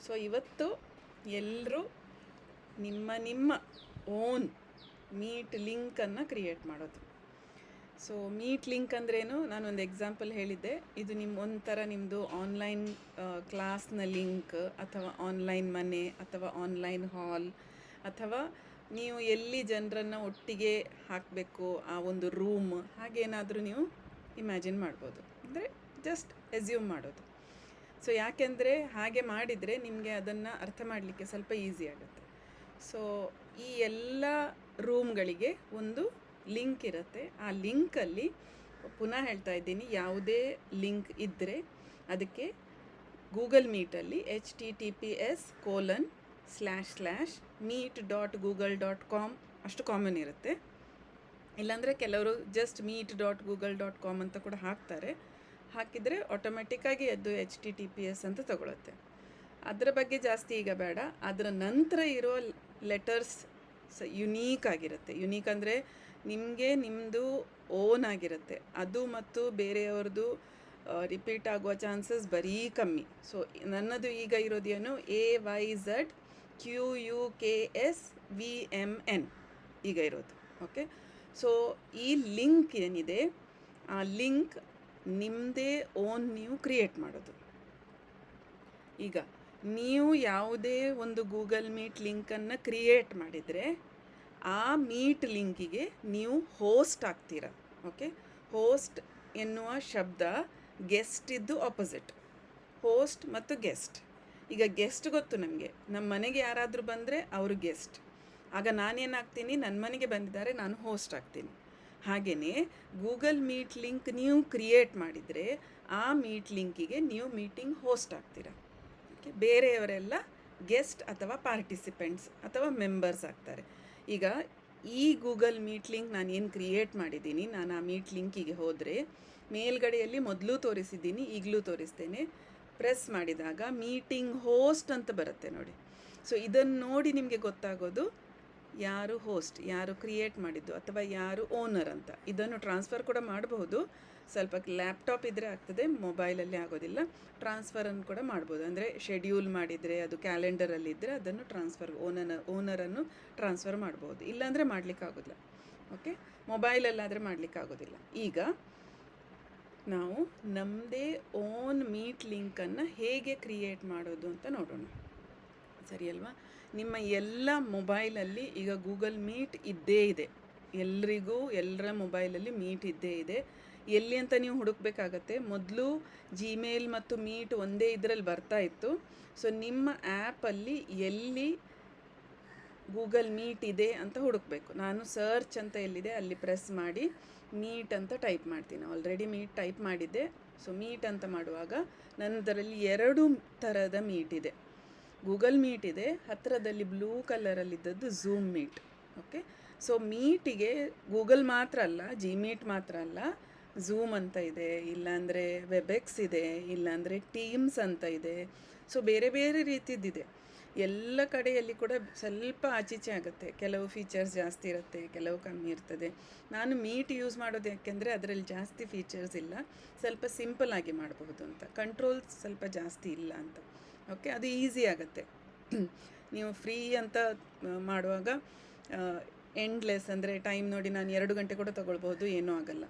So ಇವತ್ತು ಎಲ್ಲರೂ ನಿಮ್ಮ ಓನ್ ಮೀಟ್ ಲಿಂಕನ್ನು ಕ್ರಿಯೇಟ್ ಮಾಡೋದು. ಸೊ ಮೀಟ್ ಲಿಂಕ್ ಅಂದ್ರೇನು, ನಾನೊಂದು ಎಕ್ಸಾಂಪಲ್ ಹೇಳಿದ್ದೆ. ಇದು ಒಂಥರ ನಿಮ್ಮದು ಆನ್ಲೈನ್ ಕ್ಲಾಸ್ನ ಲಿಂಕ್, ಅಥವಾ ಆನ್ಲೈನ್ ಮನೆ, ಅಥವಾ ಆನ್ಲೈನ್ ಹಾಲ್, ಅಥವಾ ನೀವು ಎಲ್ಲಿ ಜನರನ್ನು ಒಟ್ಟಿಗೆ ಹಾಕಬೇಕು ಆ ಒಂದು ರೂಮ್, ಹಾಗೇನಾದರೂ ನೀವು ಇಮ್ಯಾಜಿನ್ ಮಾಡ್ಬೋದು. ಅಂದರೆ ಜಸ್ಟ್ ಎಸ್ಯೂಮ್ ಮಾಡೋದು. ಸೊ ಯಾಕೆಂದರೆ ಹಾಗೆ ಮಾಡಿದರೆ ನಿಮಗೆ ಅದನ್ನು ಅರ್ಥ ಮಾಡಲಿಕ್ಕೆ ಸ್ವಲ್ಪ ಈಸಿ ಆಗುತ್ತೆ. ಸೊ ಈ ಎಲ್ಲ ರೂಮ್ಗಳಿಗೆ ಒಂದು ಲಿಂಕ್ ಇರುತ್ತೆ. ಆ ಲಿಂಕಲ್ಲಿ ಪುನಃ ಹೇಳ್ತಾ ಇದ್ದೀನಿ, ಯಾವುದೇ ಲಿಂಕ್ ಇದ್ದರೆ ಅದಕ್ಕೆ ಗೂಗಲ್ ಮೀಟಲ್ಲಿ https://meet.google.com ಅಷ್ಟು ಕಾಮನ್ ಇರುತ್ತೆ. ಇಲ್ಲಾಂದರೆ ಕೆಲವರು ಜಸ್ಟ್ meet.google.com ಅಂತ ಕೂಡ ಹಾಕ್ತಾರೆ. ಹಾಕಿದರೆ ಆಟೋಮೆಟಿಕ್ಕಾಗಿ ಅದು HTTPS ಅಂತ ತಗೊಳುತ್ತೆ. ಅದರ ಬಗ್ಗೆ ಜಾಸ್ತಿ ಈಗ ಬೇಡ. ಅದರ ನಂತರ ಇರೋ ಲೆಟರ್ಸ್ ಯುನೀಕ್ ಆಗಿರುತ್ತೆ. ಯುನೀಕ್ ಅಂದರೆ ನಿಮ್ಮದು ಓನ್ ಆಗಿರುತ್ತೆ ಅದು, ಮತ್ತು ಬೇರೆಯವ್ರದ್ದು ರಿಪೀಟ್ ಆಗುವ ಚಾನ್ಸಸ್ ಬರೀ ಕಮ್ಮಿ. ಸೊ ನನ್ನದು ಈಗ ಇರೋದೇನು AYZQUKSVMN ಈಗ ಇರೋದು. ಓಕೆ, ಸೊ ಈ ಲಿಂಕ್ ಏನಿದೆ, ಆ ಲಿಂಕ್ ನಿಮ್ಮದೇ ಓನ್ ನೀವು ಕ್ರಿಯೇಟ್ ಮಾಡೋದು. ಈಗ ನೀವು ಯಾವುದೇ ಒಂದು ಗೂಗಲ್ ಮೀಟ್ ಲಿಂಕನ್ನು ಕ್ರಿಯೇಟ್ ಮಾಡಿದರೆ ಆ ಮೀಟ್ ಲಿಂಕಿಗೆ ನೀವು ಹೋಸ್ಟ್ ಆಗ್ತೀರ. ಓಕೆ, ಹೋಸ್ಟ್ ಎನ್ನುವ ಶಬ್ದ ಗೆಸ್ಟ್ ಇದ್ದು ಆಪೋಸಿಟ್. ಹೋಸ್ಟ್ ಮತ್ತು ಗೆಸ್ಟ್. ಈಗ ಗೆಸ್ಟ್ ಗೊತ್ತು ನಮಗೆ, ನಮ್ಮ ಮನೆಗೆ ಯಾರಾದರೂ ಬಂದರೆ ಅವರು ಗೆಸ್ಟ್. ಆಗ ನಾನೇನಾಗ್ತೀನಿ, ನನ್ನ ಮನೆಗೆ ಬಂದಿದ್ದಾರೆ, ನಾನು ಹೋಸ್ಟ್ ಆಗ್ತೀನಿ. ಹಾಗೆಯೇ ಗೂಗಲ್ ಮೀಟ್ ಲಿಂಕ್ ನೀವು ಕ್ರಿಯೇಟ್ ಮಾಡಿದರೆ ಆ ಮೀಟ್ ಲಿಂಕಿಗೆ ನೀವು ಮೀಟಿಂಗ್ ಹೋಸ್ಟ್ ಆಗ್ತೀರ. ಓಕೆ, ಬೇರೆಯವರೆಲ್ಲ ಗೆಸ್ಟ್ ಅಥವಾ ಪಾರ್ಟಿಸಿಪೆಂಟ್ಸ್ ಅಥವಾ ಮೆಂಬರ್ಸ್ ಆಗ್ತಾರೆ. ಈಗ ಈ ಗೂಗಲ್ ಮೀಟ್ ಲಿಂಕ್ ನಾನು ಏನು ಕ್ರಿಯೇಟ್ ಮಾಡಿದ್ದೀನಿ, ನಾನು ಆ ಮೀಟ್ ಲಿಂಕಿಗೆ ಹೋದರೆ ಮೇಲ್ಗಡೆಯಲ್ಲಿ ಮೊದಲು ತೋರಿಸಿದ್ದೀನಿ, ಈಗಲೂ ತೋರಿಸ್ತೇನೆ. ಪ್ರೆಸ್ ಮಾಡಿದಾಗ ಮೀಟಿಂಗ್ ಹೋಸ್ಟ್ ಅಂತ ಬರುತ್ತೆ ನೋಡಿ. ಸೊ ಇದನ್ನು ನೋಡಿ ನಿಮಗೆ ಗೊತ್ತಾಗೋದು ಯಾರು ಹೋಸ್ಟ್, ಯಾರು ಕ್ರಿಯೇಟ್ ಮಾಡಿದ್ದು, ಅಥವಾ ಯಾರು ಓನರ್ ಅಂತ. ಇದನ್ನು ಟ್ರಾನ್ಸ್ಫರ್ ಕೂಡ ಮಾಡಬಹುದು. ಸ್ವಲ್ಪ ಲ್ಯಾಪ್ಟಾಪ್ ಇದ್ದರೆ ಆಗ್ತದೆ, ಮೊಬೈಲಲ್ಲಿ ಆಗೋದಿಲ್ಲ. ಟ್ರಾನ್ಸ್ಫರನ್ನು ಕೂಡ ಮಾಡ್ಬೋದು. ಅಂದರೆ ಶೆಡ್ಯೂಲ್ ಮಾಡಿದರೆ, ಅದು ಕ್ಯಾಲೆಂಡರಲ್ಲಿದ್ದರೆ ಅದನ್ನು ಓನರನ್ನು ಟ್ರಾನ್ಸ್ಫರ್ ಮಾಡ್ಬೋದು. ಇಲ್ಲಾಂದರೆ ಮಾಡಲಿಕ್ಕಾಗೋದಿಲ್ಲ. ಓಕೆ, ಮೊಬೈಲಲ್ಲಾದರೆ ಮಾಡಲಿಕ್ಕಾಗೋದಿಲ್ಲ. ಈಗ ನಾವು ನಮ್ಮದೇ ಓನ್ ಮೀಟ್ ಲಿಂಕನ್ನು ಹೇಗೆ ಕ್ರಿಯೇಟ್ ಮಾಡೋದು ಅಂತ ನೋಡೋಣ. ಸರಿ ಅಲ್ವಾ? ನಿಮ್ಮ ಎಲ್ಲ ಮೊಬೈಲಲ್ಲಿ ಈಗ ಗೂಗಲ್ ಮೀಟ್ ಇದ್ದೇ ಇದೆ. ಎಲ್ರಿಗೂ ಎಲ್ಲರ ಮೊಬೈಲಲ್ಲಿ ಮೀಟ್ ಇದ್ದೇ ಇದೆ. ಎಲ್ಲಿ ಅಂತ ನೀವು ಹುಡುಕಬೇಕಾಗತ್ತೆ. ಮೊದಲು ಜಿಮೇಲ್ ಮತ್ತು ಮೀಟ್ ಒಂದೇ ಇದರಲ್ಲಿ ಬರ್ತಾ ಇತ್ತು. ಸೊ ನಿಮ್ಮ ಆ್ಯಪಲ್ಲಿ ಎಲ್ಲಿ ಗೂಗಲ್ ಮೀಟ್ ಇದೆ ಅಂತ ಹುಡುಕಬೇಕು. ನಾನು ಸರ್ಚ್ ಅಂತ ಎಲ್ಲಿದೆ ಅಲ್ಲಿ ಪ್ರೆಸ್ ಮಾಡಿ ಮೀಟ್ ಅಂತ ಟೈಪ್ ಮಾಡ್ತೀನಿ. ಆಲ್ರೆಡಿ ಮೀಟ್ ಟೈಪ್ ಮಾಡಿದ್ದೆ. ಸೊ ಮೀಟ್ ಅಂತ ಮಾಡುವಾಗ ನನ್ನದರಲ್ಲಿ 2 ಥರದ ಮೀಟ್ ಇದೆ. ಗೂಗಲ್ ಮೀಟ್ ಇದೆ, ಹತ್ತಿರದಲ್ಲಿ ಬ್ಲೂ ಕಲರಲ್ಲಿದ್ದದ್ದು ಝೂಮ್ ಮೀಟ್. ಓಕೆ, ಸೊ ಮೀಟಿಗೆ ಗೂಗಲ್ ಮಾತ್ರ ಅಲ್ಲ, ಜಿಮೀಟ್ ಮಾತ್ರ ಅಲ್ಲ, ಝೂಮ್ ಅಂತ ಇದೆ, ಇಲ್ಲಾಂದರೆ ವೆಬೆಕ್ಸ್ ಇದೆ, ಇಲ್ಲಾಂದರೆ ಟೀಮ್ಸ್ ಅಂತ ಇದೆ. ಸೊ ಬೇರೆ ಬೇರೆ ರೀತಿಯದ್ದಿದೆ. ಎಲ್ಲ ಕಡೆಯಲ್ಲಿ ಕೂಡ ಸ್ವಲ್ಪ ಆಚೀಚೆ ಆಗುತ್ತೆ. ಕೆಲವು ಫೀಚರ್ಸ್ ಜಾಸ್ತಿ ಇರುತ್ತೆ, ಕೆಲವು ಕಮ್ಮಿ ಇರ್ತದೆ. ನಾನು ಮೀಟ್ ಯೂಸ್ ಮಾಡೋದು ಯಾಕೆಂದರೆ ಅದರಲ್ಲಿ ಜಾಸ್ತಿ ಫೀಚರ್ಸ್ ಇಲ್ಲ, ಸ್ವಲ್ಪ ಸಿಂಪಲ್ ಆಗಿ ಮಾಡಬಹುದು ಅಂತ. ಕಂಟ್ರೋಲ್ಸ್ ಸ್ವಲ್ಪ ಜಾಸ್ತಿ ಇಲ್ಲ ಅಂತ. ಓಕೆ, ಅದು ಈಸಿ ಆಗುತ್ತೆ. ನೀವು ಫ್ರೀ ಅಂತ ಮಾಡುವಾಗ ಎಂಡ್ಲೆಸ್, ಅಂದರೆ ಟೈಮ್ ನೋಡಿ ನಾನು 2 ಗಂಟೆ ಕೂಡ ತೊಗೊಳ್ಬೋದು, ಏನೂ ಆಗಲ್ಲ.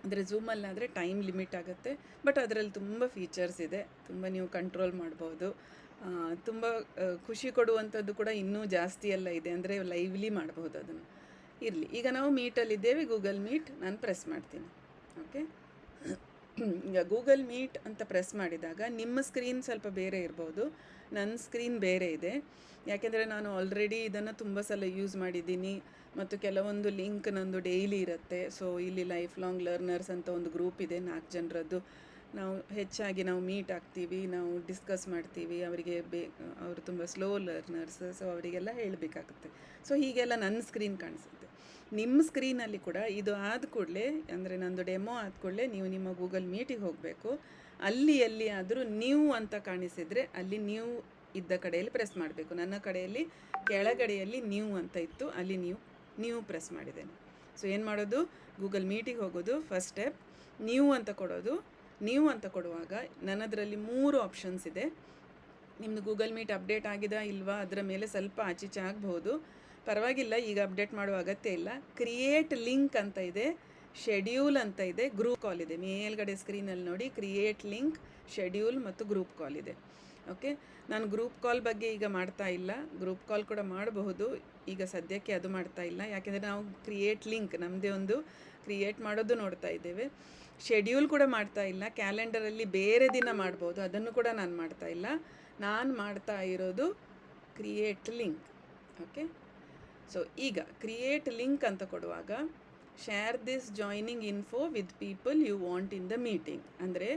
ಅಂದರೆ ಝೂಮಲ್ಲಾದರೆ ಟೈಮ್ ಲಿಮಿಟ್ ಆಗುತ್ತೆ. ಬಟ್ ಅದರಲ್ಲಿ ತುಂಬ ಫೀಚರ್ಸ್ ಇದೆ, ತುಂಬ ನೀವು ಕಂಟ್ರೋಲ್ ಮಾಡ್ಬೋದು. ತುಂಬ ಖುಷಿ ಕೊಡುವಂಥದ್ದು ಕೂಡ ಇನ್ನೂ ಜಾಸ್ತಿ ಎಲ್ಲ ಇದೆ. ಅಂದರೆ ಲೈವ್ಲಿ ಮಾಡಬಹುದು ಅದನ್ನು. ಇರಲಿ, ಈಗ ನಾವು ಮೀಟಲ್ಲಿದ್ದೇವೆ, ಗೂಗಲ್ ಮೀಟ್. ನಾನು ಪ್ರೆಸ್ ಮಾಡ್ತೀನಿ. ಓಕೆ, ಈಗ ಗೂಗಲ್ ಮೀಟ್ ಅಂತ ಪ್ರೆಸ್ ಮಾಡಿದಾಗ ನಿಮ್ಮ ಸ್ಕ್ರೀನ್ ಸ್ವಲ್ಪ ಬೇರೆ ಇರ್ಬೋದು, ನನ್ನ ಸ್ಕ್ರೀನ್ ಬೇರೆ ಇದೆ. ಯಾಕೆಂದರೆ ನಾನು ಆಲ್ರೆಡಿ ಇದನ್ನು ತುಂಬ ಸಲ ಯೂಸ್ ಮಾಡಿದ್ದೀನಿ, ಮತ್ತು ಕೆಲವೊಂದು ಲಿಂಕ್ ನಂದು ಡೈಲಿ ಇರುತ್ತೆ. ಸೊ ಇಲ್ಲಿ ಲೈಫ್ ಲಾಂಗ್ ಲರ್ನರ್ಸ್ ಅಂತ ಒಂದು ಗ್ರೂಪ್ ಇದೆ, 4 ಜನರದ್ದು. ಹೆಚ್ಚಾಗಿ ನಾವು ಮೀಟ್ ಆಗ್ತೀವಿ, ನಾವು ಡಿಸ್ಕಸ್ ಮಾಡ್ತೀವಿ. ಅವರಿಗೆ ಅವರು ತುಂಬ ಸ್ಲೋ ಲರ್ನರ್ಸ್, ಸೊ ಅವರಿಗೆಲ್ಲ ಹೇಳಬೇಕಾಗುತ್ತೆ. ಸೊ ಹೀಗೆಲ್ಲ ನನ್ನ ಸ್ಕ್ರೀನ್ ಕಾಣಿಸುತ್ತೆ. ನಿಮ್ಮ ಸ್ಕ್ರೀನಲ್ಲಿ ಕೂಡ ಇದು ಆದ ಕೂಡಲೇ, ಅಂದರೆ ನಂದು ಡೆಮೋ ಆದ ಕೂಡಲೇ ನೀವು ನಿಮ್ಮ ಗೂಗಲ್ ಮೀಟಿಗೆ ಹೋಗಬೇಕು. ಅಲ್ಲಿ ಎಲ್ಲಿಯಾದರೂ ನ್ಯೂ ಅಂತ ಕಾಣಿಸಿದರೆ ಅಲ್ಲಿ ನ್ಯೂ ಇದ್ದ ಕಡೆಯಲ್ಲಿ ಪ್ರೆಸ್ ಮಾಡಬೇಕು. ನನ್ನ ಕಡೆಯಲ್ಲಿ ಕೆಳಗಡೆಯಲ್ಲಿ ನ್ಯೂ ಅಂತ ಇತ್ತು, ಅಲ್ಲಿ ನ್ಯೂ ಪ್ರೆಸ್ ಮಾಡಿದ್ದೇನೆ. ಸೊ ಏನು ಮಾಡೋದು, ಗೂಗಲ್ ಮೀಟಿಗೆ ಹೋಗೋದು, ಫಸ್ಟ್ ಸ್ಟೆಪ್ ನ್ಯೂ ಅಂತ ಕೊಡೋದು. ನ್ಯೂ ಅಂತ ಕೊಡುವಾಗ ನನ್ನದರಲ್ಲಿ 3 ಆಪ್ಷನ್ಸ್ ಇದೆ. ನಿಮ್ಮದು ಗೂಗಲ್ ಮೀಟ್ ಅಪ್ಡೇಟ್ ಆಗಿದಾ ಇಲ್ವಾ ಅದರ ಮೇಲೆ ಸ್ವಲ್ಪ ಆಚೀಚೆ ಆಗ್ಬೋದು, ಪರವಾಗಿಲ್ಲ, ಈಗ ಅಪ್ಡೇಟ್ ಮಾಡುವ ಅಗತ್ಯ ಇಲ್ಲ. ಕ್ರಿಯೇಟ್ ಲಿಂಕ್ ಅಂತ ಇದೆ, ಶೆಡ್ಯೂಲ್ ಅಂತ ಇದೆ, ಗ್ರೂಪ್ ಕಾಲ್ ಇದೆ. ಮೇಲ್ಗಡೆ ಸ್ಕ್ರೀನಲ್ಲಿ ನೋಡಿ, ಕ್ರಿಯೇಟ್ ಲಿಂಕ್, ಶೆಡ್ಯೂಲ್ ಮತ್ತು ಗ್ರೂಪ್ ಕಾಲ್ ಇದೆ. ಓಕೆ, ನಾನು ಗ್ರೂಪ್ ಕಾಲ್ ಬಗ್ಗೆ ಈಗ ಮಾಡ್ತಾ ಇಲ್ಲ, ಗ್ರೂಪ್ ಕಾಲ್ ಕೂಡ ಮಾಡಬಹುದು, ಈಗ ಸದ್ಯಕ್ಕೆ ಅದು ಮಾಡ್ತಾ ಇಲ್ಲ. ಯಾಕೆಂದರೆ ನಾವು ಕ್ರಿಯೇಟ್ ಲಿಂಕ್ ನಮ್ಮದೇ ಒಂದು ಕ್ರಿಯೇಟ್ ಮಾಡೋದು ನೋಡ್ತಾ ಇದ್ದೇವೆ. ಶೆಡ್ಯೂಲ್ ಕೂಡ ಮಾಡ್ತಾ ಇಲ್ಲ, ಕ್ಯಾಲೆಂಡರಲ್ಲಿ ಬೇರೆ ದಿನ ಮಾಡ್ಬೋದು, ಅದನ್ನು ಕೂಡ ನಾನು ಮಾಡ್ತಾ ಇಲ್ಲ. ನಾನು ಮಾಡ್ತಾ ಇರೋದು ಕ್ರಿಯೇಟ್ ಲಿಂಕ್. ಓಕೆ, ಸೊ ಈಗ ಕ್ರಿಯೇಟ್ ಲಿಂಕ್ ಅಂತ ಕೊಡುವಾಗ share this joining info with people you want in the meeting, ಅಂದರೆ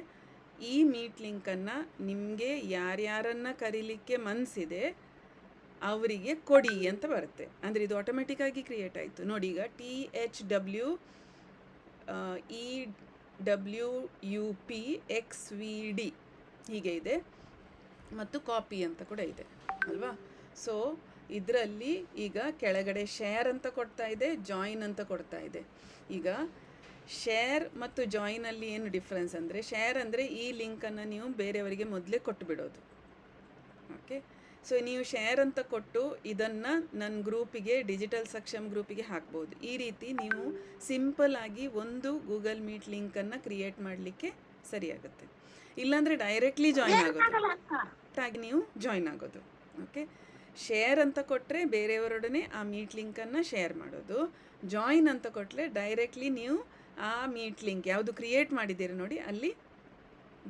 ಈ ಮೀಟ್ ಲಿಂಕನ್ನು ನಿಮಗೆ ಯಾರ್ಯಾರನ್ನು ಕರೀಲಿಕ್ಕೆ ಮನಸ್ಸಿದೆ ಅವರಿಗೆ ಕೊಡಿ ಅಂತ ಬರುತ್ತೆ. ಅಂದರೆ ಇದು ಆಟೋಮೆಟಿಕ್ಕಾಗಿ ಕ್ರಿಯೇಟ್ ಆಯಿತು ನೋಡಿ. ಈಗ THWEWUPXVD ಹೀಗೆ ಇದೆ, ಮತ್ತು ಕಾಪಿ ಅಂತ ಕೂಡ ಇದೆ ಅಲ್ವಾ. ಸೊ ಇದರಲ್ಲಿ ಈಗ ಕೆಳಗಡೆ ಶೇರ್ ಅಂತ ಕೊಡ್ತಾ ಇದೆ, ಜಾಯಿನ್ ಅಂತ ಕೊಡ್ತಾ ಇದೆ. ಈಗ ಶೇರ್ ಮತ್ತು ಜಾಯಿನಲ್ಲಿ ಏನು ಡಿಫ್ರೆನ್ಸ್ ಅಂದರೆ, ಶೇರ್ ಅಂದರೆ ಈ ಲಿಂಕನ್ನು ನೀವು ಬೇರೆಯವರಿಗೆ ಮೊದಲೇ ಕೊಟ್ಟು ಬಿಡೋದು. ಓಕೆ, ಸೊ ನೀವು ಶೇರ್ ಅಂತ ಕೊಟ್ಟು ಇದನ್ನು ನನ್ನ ಗ್ರೂಪಿಗೆ, ಡಿಜಿಟಲ್ ಸಕ್ಷಮ್ ಗ್ರೂಪಿಗೆ ಹಾಕ್ಬೋದು. ಈ ರೀತಿ ನೀವು ಸಿಂಪಲ್ ಆಗಿ ಒಂದು ಗೂಗಲ್ ಮೀಟ್ ಲಿಂಕನ್ನು ಕ್ರಿಯೇಟ್ ಮಾಡಲಿಕ್ಕೆ ಸರಿಯಾಗುತ್ತೆ. ಇಲ್ಲಾಂದರೆ ಡೈರೆಕ್ಟ್ಲಿ ಜಾಯಿನ್ ಆಗೋದು, ನೀವು ಜಾಯಿನ್ ಆಗೋದು. ಓಕೆ, ಶೇರ್ ಅಂತ ಕೊಟ್ಟರೆ ಬೇರೆಯವರೊಡನೆ ಆ ಮೀಟ್ ಲಿಂಕನ್ನು ಶೇರ್ ಮಾಡೋದು, ಜಾಯಿನ್ ಅಂತ ಕೊಟ್ಟರೆ ಡೈರೆಕ್ಟ್ಲಿ ನೀವು ಆ ಮೀಟ್ ಲಿಂಕ್ ಯಾವುದು ಕ್ರಿಯೇಟ್ ಮಾಡಿದ್ದೀರಿ ನೋಡಿ ಅಲ್ಲಿ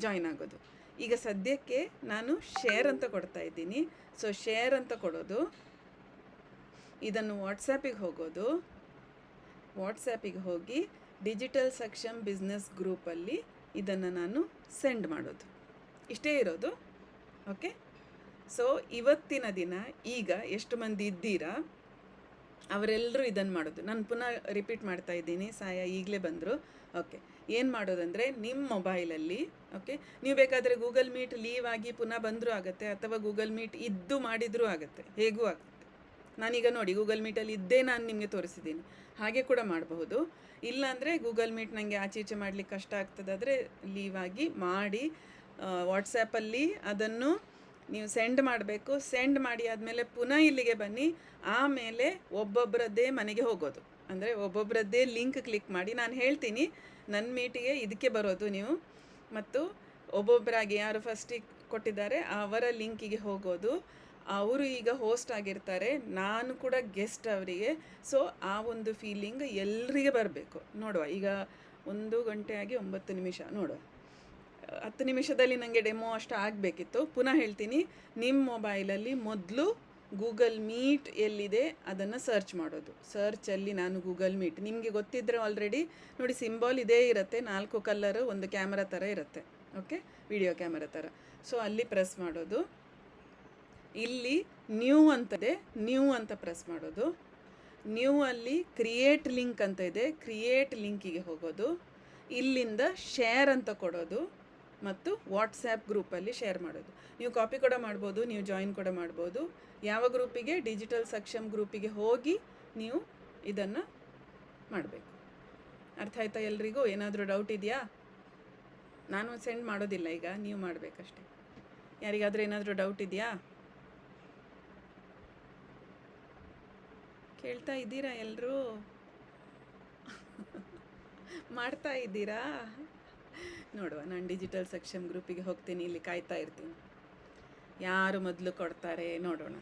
ಜಾಯಿನ್ ಆಗೋದು. ಈಗ ಸದ್ಯಕ್ಕೆ ನಾನು ಶೇರ್ ಅಂತ ಕೊಡ್ತಾ ಇದ್ದೀನಿ. ಸೊ ಶೇರ್ ಅಂತ ಕೊಡೋದು, ಇದನ್ನು ವಾಟ್ಸಾಪಿಗೆ ಹೋಗೋದು, ವಾಟ್ಸಾಪಿಗೆ ಹೋಗಿ ಡಿಜಿಟಲ್ ಸಕ್ಷಮ್ ಬಿಸ್ನೆಸ್ ಗ್ರೂಪಲ್ಲಿ ಇದನ್ನು ನಾನು ಸೆಂಡ್ ಮಾಡೋದು, ಇಷ್ಟೇ ಇರೋದು. ಓಕೆ, ಸೊ ಇವತ್ತಿನ ದಿನ ಈಗ ಎಷ್ಟು ಮಂದಿ ಇದ್ದೀರಾ ಅವರೆಲ್ಲರೂ ಇದನ್ನು ಮಾಡೋದು. ನಾನು ಪುನಃ ರಿಪೀಟ್ ಮಾಡ್ತಾ ಇದ್ದೀನಿ, ಸಾಯ ಈಗಲೇ ಬಂದರು. ಓಕೆ, ಏನು ಮಾಡೋದಂದರೆ ನಿಮ್ಮ ಮೊಬೈಲಲ್ಲಿ, ಓಕೆ, ನೀವು ಬೇಕಾದರೆ ಗೂಗಲ್ ಮೀಟ್ ಲೀವ್ ಆಗಿ ಪುನಃ ಬಂದರೂ ಆಗುತ್ತೆ, ಅಥವಾ ಗೂಗಲ್ ಮೀಟ್ ಇದ್ದು ಮಾಡಿದರೂ ಆಗುತ್ತೆ, ಹೇಗೂ ಆಗುತ್ತೆ. ನಾನೀಗ ನೋಡಿ ಗೂಗಲ್ ಮೀಟಲ್ಲಿ ಇದ್ದೇ ನಾನು ನಿಮಗೆ ತೋರಿಸಿದ್ದೀನಿ, ಹಾಗೆ ಕೂಡ ಮಾಡಬಹುದು. ಇಲ್ಲಾಂದರೆ ಗೂಗಲ್ ಮೀಟ್ ನನಗೆ ಆಚೀಚೆ ಮಾಡಲಿಕ್ಕೆ ಕಷ್ಟ ಆಗ್ತದಾದರೆ ಲೀವ್ ಆಗಿ ಮಾಡಿ ವಾಟ್ಸಪ್ಪಲ್ಲಿ ಅದನ್ನು ನೀವು ಸೆಂಡ್ ಮಾಡಬೇಕು. ಸೆಂಡ್ ಮಾಡಿ ಆದಮೇಲೆ ಪುನಃ ಇಲ್ಲಿಗೆ ಬನ್ನಿ, ಆಮೇಲೆ ಒಬ್ಬೊಬ್ಬರದ್ದೇ ಮನೆಗೆ ಹೋಗೋದು. ಅಂದರೆ ಒಬ್ಬೊಬ್ಬರದ್ದೇ ಲಿಂಕ್ ಕ್ಲಿಕ್ ಮಾಡಿ, ನಾನು ಹೇಳ್ತೀನಿ ನನ್ನ ಮೀಟಿಗೆ ಇದಕ್ಕೆ ಬರೋದು ನೀವು, ಮತ್ತು ಒಬ್ಬೊಬ್ಬರಾಗಿ ಯಾರು ಫಸ್ಟಿಗೆ ಕೊಟ್ಟಿದ್ದಾರೆ ಅವರ ಲಿಂಕಿಗೆ ಹೋಗೋದು. ಅವರು ಈಗ ಹೋಸ್ಟ್ ಆಗಿರ್ತಾರೆ, ನಾನು ಕೂಡ ಗೆಸ್ಟ್ ಅವರಿಗೆ. ಸೊ ಆ ಒಂದು ಫೀಲಿಂಗ್ ಎಲ್ಲರಿಗೆ ಬರಬೇಕು. ನೋಡುವ, ಈಗ 1 ಗಂಟೆ ಆಗಿ 9 ನಿಮಿಷ, ನೋಡುವ 10 ನಿಮಿಷದಲ್ಲಿ ನನಗೆ ಡೆಮೋ ಅಷ್ಟು ಆಗಬೇಕಿತ್ತು. ಪುನಃ ಹೇಳ್ತೀನಿ, ನಿಮ್ಮ ಮೊಬೈಲಲ್ಲಿ ಮೊದಲು ಗೂಗಲ್ ಮೀಟ್ ಎಲ್ಲಿದೆ ಅದನ್ನು ಸರ್ಚ್ ಮಾಡೋದು. ಸರ್ಚಲ್ಲಿ ನಾನು ಗೂಗಲ್ ಮೀಟ್, ನಿಮಗೆ ಗೊತ್ತಿದ್ದರೆ ಆಲ್ರೆಡಿ ನೋಡಿ, ಸಿಂಬಾಲ್ ಇದೇ ಇರುತ್ತೆ, 4 ಕಲರು, ಒಂದು ಕ್ಯಾಮರಾ ಥರ ಇರುತ್ತೆ. ಓಕೆ, ವಿಡಿಯೋ ಕ್ಯಾಮರಾ ಥರ. ಸೊ ಅಲ್ಲಿ ಪ್ರೆಸ್ ಮಾಡೋದು, ಇಲ್ಲಿ ನ್ಯೂ ಅಂತದೆ, ನ್ಯೂ ಅಂತ ಪ್ರೆಸ್ ಮಾಡೋದು. ನ್ಯೂ ಅಲ್ಲಿ ಕ್ರಿಯೇಟ್ ಲಿಂಕ್ ಅಂತ ಇದೆ, ಕ್ರಿಯೇಟ್ ಲಿಂಕಿಗೆ ಹೋಗೋದು. ಇಲ್ಲಿಂದ ಶೇರ್ ಅಂತ ಕೊಡೋದು ಮತ್ತು ವಾಟ್ಸ್ಯಾಪ್ ಗ್ರೂಪಲ್ಲಿ ಶೇರ್ ಮಾಡೋದು. ನೀವು ಕಾಪಿ ಕೂಡ ಮಾಡ್ಬೋದು, ನೀವು ಜಾಯಿನ್ ಕೂಡ ಮಾಡ್ಬೋದು. ಯಾವ ಗ್ರೂಪಿಗೆ? ಡಿಜಿಟಲ್ ಸಕ್ಷಮ್ ಗ್ರೂಪಿಗೆ ಹೋಗಿ ನೀವು ಇದನ್ನು ಮಾಡಬೇಕು. ಅರ್ಥ ಆಯ್ತಾ ಎಲ್ರಿಗೂ? ಏನಾದರೂ ಡೌಟ್ ಇದೆಯಾ? ನಾನು ಸೆಂಡ್ ಮಾಡೋದಿಲ್ಲ, ಈಗ ನೀವು ಮಾಡಬೇಕಷ್ಟೆ. ಯಾರಿಗಾದರೂ ಏನಾದರೂ ಡೌಟ್ ಇದೆಯಾ? ಕೇಳ್ತಾ ಇದ್ದೀರಾ ಎಲ್ಲರೂ? ಮಾಡ್ತಾ ಇದ್ದೀರಾ? ನೋಡುವ, ನಾನು ಡಿಜಿಟಲ್ ಸಕ್ಷಮ್ ಗ್ರೂಪಿಗೆ ಹೋಗ್ತೀನಿ, ಇಲ್ಲಿ ಕಾಯ್ತಾ ಇರ್ತೀನಿ, ಯಾರು ಮೊದಲು ಕೊಡ್ತಾರೆ ನೋಡೋಣ.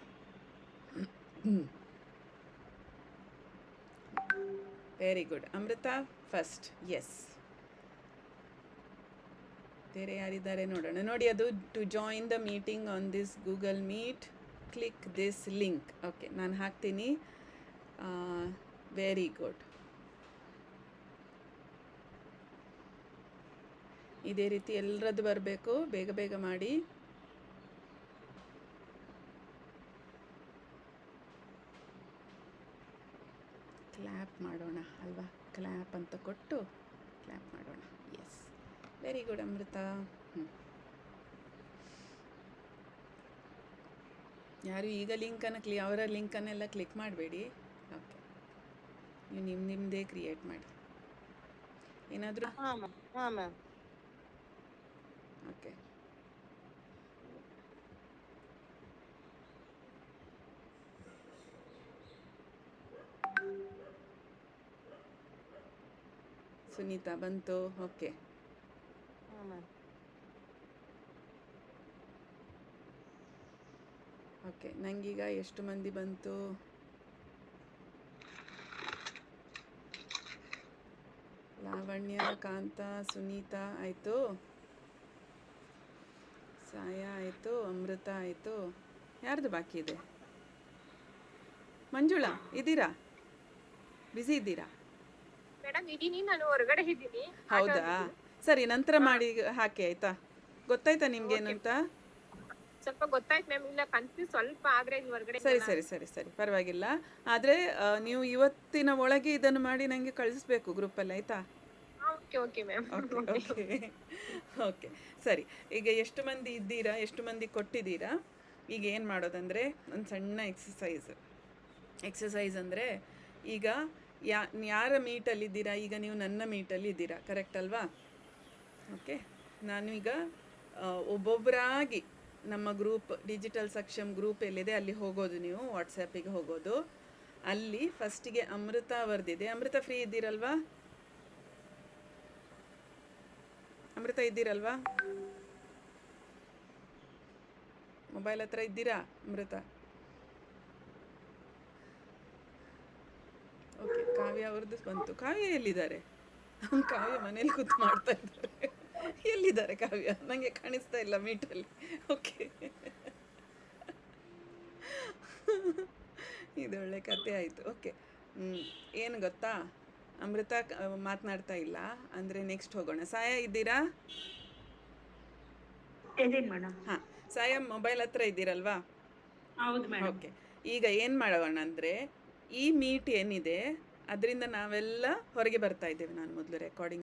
Very good, Amrita first. Yes, ಬೇರೆ ಯಾರಿದ್ದಾರೆ ನೋಡೋಣ. ನೋಡಿ, ಅದು to join the meeting on this Google Meet click this link. Okay, ನಾನು ಹಾಕ್ತೀನಿ. Very good. ಇದೇ ರೀತಿ ಎಲ್ಲರದ್ದು ಬರಬೇಕು, ಬೇಗ ಬೇಗ ಮಾಡಿ. ಕ್ಲ್ಯಾಪ್ ಮಾಡೋಣ ಅಲ್ವಾ? ಕ್ಲ್ಯಾಪ್ ಅಂತ ಕೊಟ್ಟು ಕ್ಲ್ಯಾಪ್ ಮಾಡೋಣ. ಎಸ್, ವೆರಿ ಗುಡ್ ಅಮೃತ. ಯಾರು ಈಗ ಲಿಂಕನ್ನು ಅವರ ಲಿಂಕನ್ನೆಲ್ಲ ಕ್ಲಿಕ್ ಮಾಡಬೇಡಿ. ಓಕೆ, ನೀವು ನಿಮ್ಮದೇ ಕ್ರಿಯೇಟ್ ಮಾಡಿ. ಏನಾದರೂ? ಓಕೆ, ಸುನೀತಾ ಬಂತು. ಓಕೆ, ಹ್ಞೂ ಮ್ಯಾಮ್. ಓಕೆ. ನಂಗೀಗ ಎಷ್ಟು ಮಂದಿ ಬಂತು? ಲಾವಣ್ಯ, ಕಾಂತ, ಸುನೀತಾ ಆಯಿತು, ಸಾಯ ಆಯಿತು, ಅಮೃತ ಆಯಿತು. ಯಾರ್ದು ಬಾಕಿ ಇದೆ? ಮಂಜುಳಾ ಇದ್ದೀರಾ? ಬ್ಯುಸಿ ಇದ್ದೀರಾ? ಮೇಡಮ್ ಇದೀನಿ, ನಾನು ಹೊರಗಡೆ ಇದ್ದೀನಿ. ಹೌದಾ, ಸರಿ, ನಂತರ ಮಾಡಿ ಹಾಕಿ ಆಯಿತಾ? ಗೊತ್ತಾಯ್ತಾ ನಿಮ್ಗೇನಂತ? ಸ್ವಲ್ಪ ಗೊತ್ತಾಯ್ತು ಮ್ಯಾಮ್. ಇಲ್ಲ ಕನ್ಫ್ಯೂಸ್ ಸ್ವಲ್ಪ ಆದ್ರೆ ಇಲ್ಲಿ ಹೊರಗಡೆ ಸರಿ ಸರಿ ಸರಿ ಸರಿ, ಪರವಾಗಿಲ್ಲ. ಆದರೆ ನೀವು ಇವತ್ತಿನ ಒಳಗೆ ಇದನ್ನು ಮಾಡಿ ನನಗೆ ಕಳಿಸ್ಬೇಕು ಗ್ರೂಪಲ್ಲಿ, ಆಯಿತಾ? Okay okay ma'am. Okay okay okay, ಸರಿ. ಈಗ ಎಷ್ಟು ಮಂದಿ ಇದ್ದೀರಾ, ಎಷ್ಟು ಮಂದಿ ಕೊಟ್ಟಿದ್ದೀರಾ? ಈಗ ಏನು ಮಾಡೋದಂದರೆ ಒಂದು ಸಣ್ಣ ಎಕ್ಸಸೈಸ್ ಅಂದರೆ, ಈಗ ಯಾರ ಮೀಟಲ್ಲಿದ್ದೀರಾ? ಈಗ ನೀವು ನನ್ನ ಮೀಟಲ್ಲಿ ಇದ್ದೀರಾ, ಕರೆಕ್ಟ್ ಅಲ್ವಾ? ಓಕೆ, ನಾನು ಈಗ ಒಬ್ಬೊಬ್ಬರಾಗಿ ನಮ್ಮ ಗ್ರೂಪ್, ಡಿಜಿಟಲ್ ಸಕ್ಷಮ್ ಗ್ರೂಪ್ ಎಲ್ಲಿದೆ ಅಲ್ಲಿ ಹೋಗೋದು. ನೀವು ವಾಟ್ಸಪ್ಪಿಗೆ ಹೋಗೋದು. ಅಲ್ಲಿ ಫಸ್ಟಿಗೆ ಅಮೃತ ಅವರದಿದೆ. ಅಮೃತ ಫ್ರೀ ಇದ್ದೀರಲ್ವಾ? ಅಮೃತ ಇದ್ದೀರಲ್ವಾ? ಮೊಬೈಲ್ ಹತ್ರ ಇದ್ದೀರಾ ಅಮೃತ? ಓಕೆ, ಕಾವ್ಯ ಅವ್ರದ್ದು ಬಂತು. ಕಾವ್ಯ ಎಲ್ಲಿದ್ದಾರೆ? ಕಾವ್ಯ ಮನೇಲಿ ಕೂತು ಮಾಡ್ತಾ ಇದ್ದಾರೆ. ಎಲ್ಲಿದ್ದಾರೆ ಕಾವ್ಯ? ನನಗೆ ಕಾಣಿಸ್ತಾ ಇಲ್ಲ ಮೀಟಲ್ಲಿ. ಓಕೆ, ಇದು ಒಳ್ಳೆ ಕತೆ ಆಯಿತು. ಓಕೆ, ಏನು ಗೊತ್ತಾ, ಅಮೃತ ಮಾತನಾಡ್ತಾ ಇಲ್ಲ ಅಂದರೆ ನೆಕ್ಸ್ಟ್ ಹೋಗೋಣ. ಸಾಯ ಇದ್ದೀರಾ? ಹಾಂ, ಸಾಯ ಮೊಬೈಲ್ ಹತ್ರ ಇದ್ದೀರಲ್ವಾ? ಹೌದು ಮೇಡಮ್. ಓಕೆ, ಈಗ ಏನು ಮಾಡೋಣ ಅಂದರೆ, ಈ ಮೀಟ್ ಏನಿದೆ ಅದರಿಂದ ನಾವೆಲ್ಲ ಹೊರಗೆ ಬರ್ತಾ ಇದ್ದೇವೆ. ನಾನು ಮೊದಲು ರೆಕಾರ್ಡಿಂಗ್